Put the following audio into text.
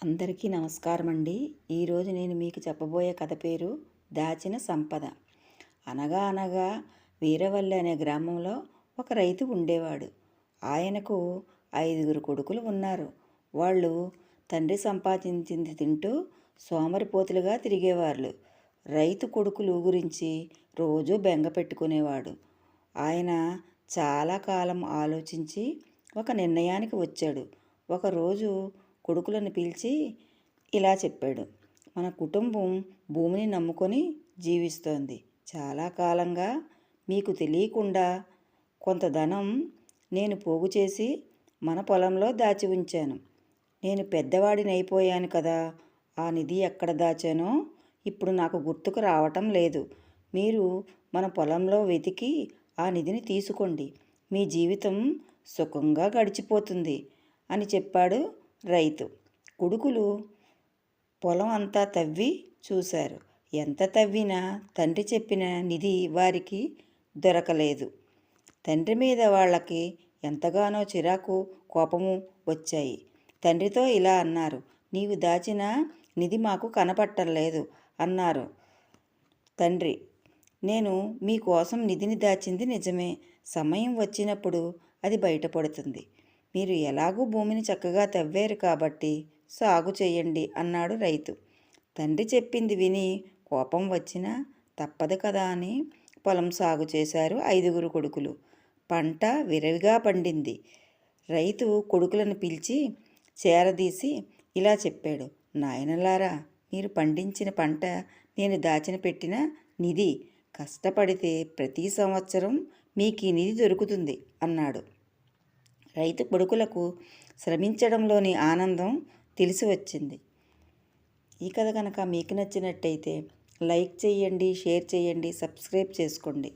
అందరికీ నమస్కారం అండి. ఈరోజు నేను మీకు చెప్పబోయే కథ పేరు దాచిన సంపద. అనగా అనగా వీరవల్లి అనే గ్రామంలో ఒక రైతు ఉండేవాడు. ఆయనకు 5 కొడుకులు ఉన్నారు. వాళ్ళు తండ్రి సంపాదించింది తింటూ సోమరిపోతులుగా తిరిగేవాళ్ళు. రైతు కొడుకులు గురించి రోజూ బెంగ పెట్టుకునేవాడు. ఆయన చాలా కాలం ఆలోచించి ఒక నిర్ణయానికి వచ్చాడు. ఒకరోజు కొడుకులను పిలిచి ఇలా చెప్పాడు. మన కుటుంబం భూమిని నమ్ముకొని జీవిస్తోంది. చాలా కాలంగా మీకు తెలియకుండా కొంత ధనం నేను పోగు చేసి మన పొలంలో దాచి ఉంచాను. నేను పెద్దవాడిని అయిపోయాను కదా, ఆ నిధి ఎక్కడ దాచానో ఇప్పుడు నాకు గుర్తుకు రావటం లేదు. మీరు మన పొలంలో వెతికి ఆ నిధిని తీసుకోండి. మీ జీవితం సుఖంగా గడిచిపోతుంది అని చెప్పాడు రైతు. కొడుకులు పొలం అంతా తవ్వి చూశారు. ఎంత తవ్వినా తండ్రి చెప్పిన నిధి వారికి దొరకలేదు. తండ్రి మీద వాళ్ళకి ఎంతగానో చిరాకు, కోపము వచ్చాయి. తండ్రితో ఇలా అన్నారు, నీవు దాచిన నిధి మాకు కనపట్టలేదు అన్నారు. తండ్రి, నేను మీకోసం నిధిని దాచింది నిజమే. సమయం వచ్చినప్పుడు అది బయటపడుతుంది. మీరు ఎలాగూ భూమిని చక్కగా తవ్వారు కాబట్టి సాగు చేయండి అన్నాడు రైతు. తండ్రి చెప్పింది విని కోపం వచ్చినా తప్పదు కదా అని పొలం సాగు చేశారు 5 కొడుకులు. పంట విరివిగా పండింది. రైతు కొడుకులను పిలిచి చేరదీసి ఇలా చెప్పాడు, నాయనలారా, మీరు పండించిన పంట నేను దాచిన పెట్టిన నిధి. కష్టపడితే ప్రతి సంవత్సరం మీకు ఈ నిధి దొరుకుతుంది అన్నాడు. రైతు కొడుకులకు శ్రమించడంలోని ఆనందం తెలిసి వచ్చింది. ఈ కథ కనుక మీకు నచ్చినట్టయితే లైక్ చేయండి, షేర్ చేయండి, సబ్స్క్రైబ్ చేసుకోండి.